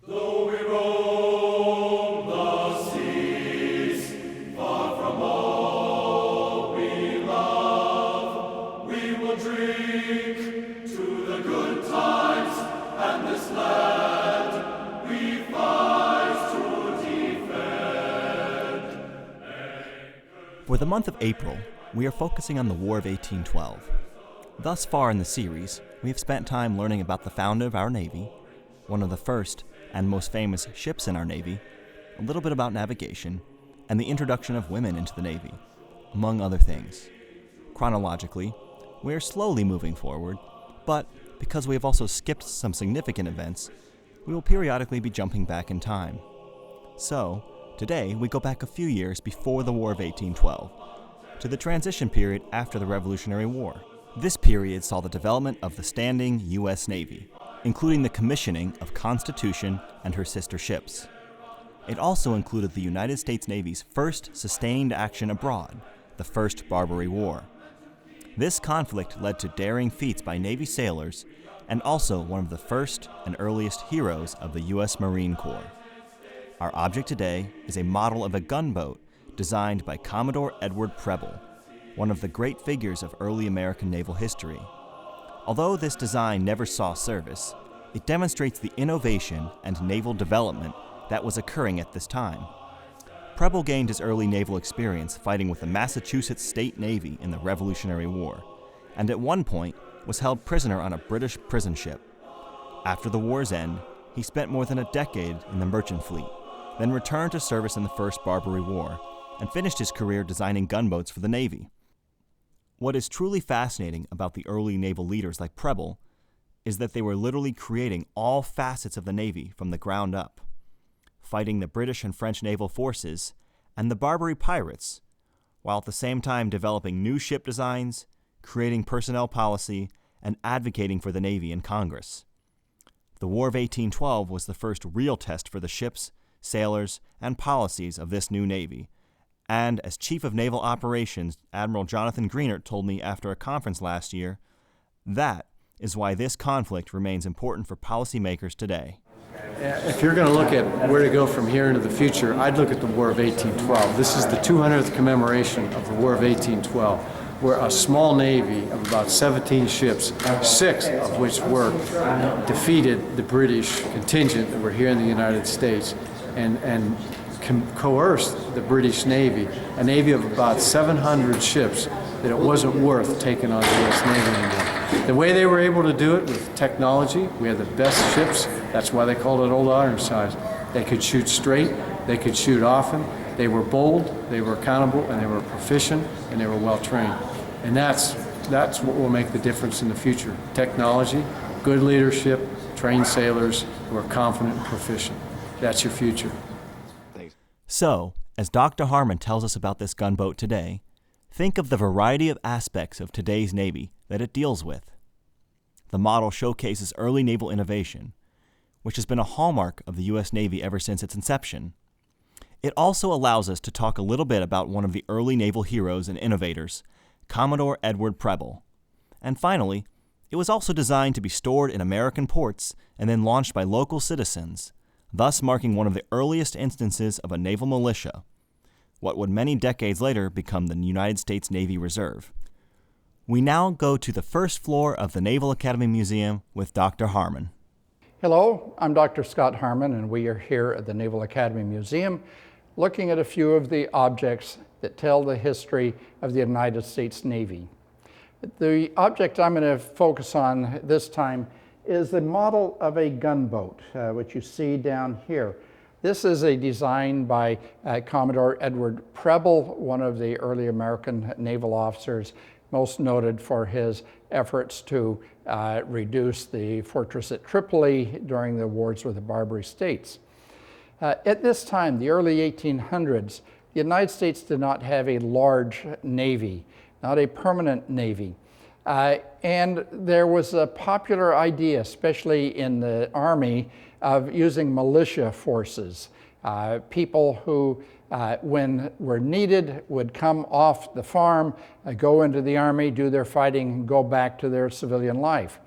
Though we roam the seas, far from all we love, we will drink to the good times and this land we fight to defend. For the month of April, we are focusing on the War of 1812. Thus far in the series, we have spent time learning about the founder of our Navy, one of the first and most famous ships in our Navy, a little bit about navigation, and the introduction of women into the Navy, among other things. Chronologically, we are slowly moving forward, but because we have also skipped some significant events, we will periodically be jumping back in time. So, today we go back a few years before the War of 1812, to the transition period after the Revolutionary War. This period saw the development of the standing U.S. Navy, including the commissioning of Constitution and her sister ships. It also included the United States Navy's first sustained action abroad, the First Barbary War. This conflict led to daring feats by Navy sailors and also one of the first and earliest heroes of the U.S. Marine Corps. Our object today is a model of a gunboat designed by Commodore Edward Preble, one of the great figures of early American naval history. Although this design never saw service, it demonstrates the innovation and naval development that was occurring at this time. Preble gained his early naval experience fighting with the Massachusetts State Navy in the Revolutionary War, and at one point was held prisoner on a British prison ship. After the war's end, he spent more than a decade in the merchant fleet, then returned to service in the First Barbary War, and finished his career designing gunboats for the Navy. What is truly fascinating about the early naval leaders like Preble is that they were literally creating all facets of the Navy from the ground up, fighting the British and French naval forces and the Barbary pirates, while at the same time developing new ship designs, creating personnel policy, and advocating for the Navy in Congress. The War of 1812 was the first real test for the ships, sailors, and policies of this new Navy. And as Chief of Naval Operations, Admiral Jonathan Greenert told me after a conference last year, that is why this conflict remains important for policymakers today. If you're going to look at where to go from here into the future, I'd look at the War of 1812. This is the 200th commemoration of the War of 1812, where a small navy of about 17 ships, 6 of which were defeated the British contingent that were here in the United States and coerced the British Navy, a navy of about 700 ships, that it wasn't worth taking on the U.S. Navy anymore. The way they were able to do it with technology, we had the best ships. That's why they called it Old Ironsides. They could shoot straight, they could shoot often, they were bold, they were accountable, and they were proficient, and they were well trained. And that's what will make the difference in the future. Technology, good leadership, trained sailors who are confident and proficient. That's your future. So, as Dr. Harmon tells us about this gunboat today, think of the variety of aspects of today's Navy that it deals with. The model showcases early naval innovation, which has been a hallmark of the U.S. Navy ever since its inception. It also allows us to talk a little bit about one of the early naval heroes and innovators, Commodore Edward Preble. And finally, it was also designed to be stored in American ports and then launched by local citizens, thus marking one of the earliest instances of a naval militia, what would many decades later become the United States Navy Reserve. We now go to the first floor of the Naval Academy Museum with Dr. Harmon. Hello, I'm Dr. Scott Harmon, and we are here at the Naval Academy Museum looking at a few of the objects that tell the history of the United States Navy. The object I'm going to focus on this time is the model of a gunboat, which you see down here. This is a design by Commodore Edward Preble, one of the early American naval officers, most noted for his efforts to reduce the fortress at Tripoli during the wars with the Barbary States. At this time, the early 1800s, the United States did not have a large navy, not a permanent navy. And there was a popular idea, especially in the Army, of using militia forces. People who, when were needed, would come off the farm, go into the Army, do their fighting, and go back to their civilian life.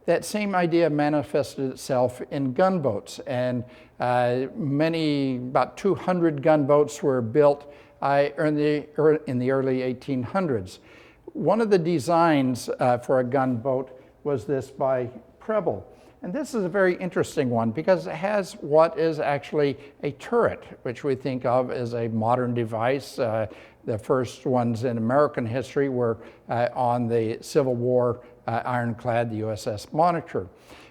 That same idea manifested itself in gunboats, and about 200 gunboats were built in the early 1800s. One of the designs for a gunboat was this by Preble. And this is a very interesting one because it has what is actually a turret, which we think of as a modern device. The first ones in American history were on the Civil War ironclad, the Uss Monitor.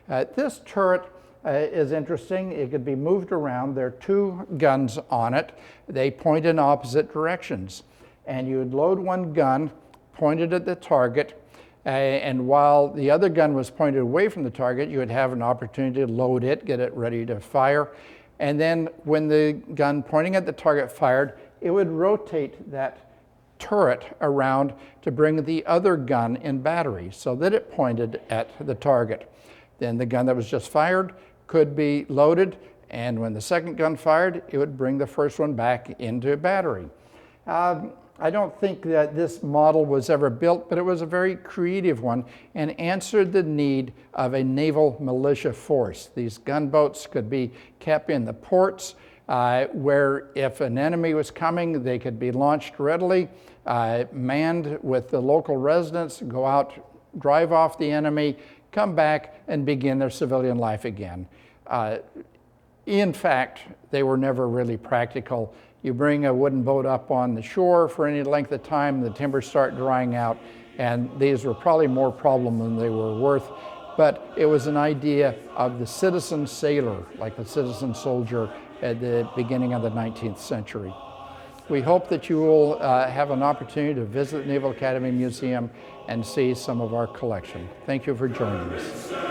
This turret is interesting. It could be moved around. There are two guns on it. They point in opposite directions. And you would load one gun, pointed at the target, and while the other gun was pointed away from the target, you would have an opportunity to load it, get it ready to fire. And then when the gun pointing at the target fired, it would rotate that turret around to bring the other gun in battery so that it pointed at the target. Then the gun that was just fired could be loaded, and when the second gun fired, it would bring the first one back into battery. I don't think that this model was ever built, but it was a very creative one and answered the need of a naval militia force. These gunboats could be kept in the ports where if an enemy was coming, they could be launched readily, manned with the local residents, go out, drive off the enemy, come back and begin their civilian life again. In fact, they were never really practical. You bring a wooden boat up on the shore for any length of time, the timbers start drying out, and these were probably more problem than they were worth. But it was an idea of the citizen sailor, like the citizen soldier at the beginning of the 19th century. We hope that you will have an opportunity to visit the Naval Academy Museum and see some of our collection. Thank you for joining us.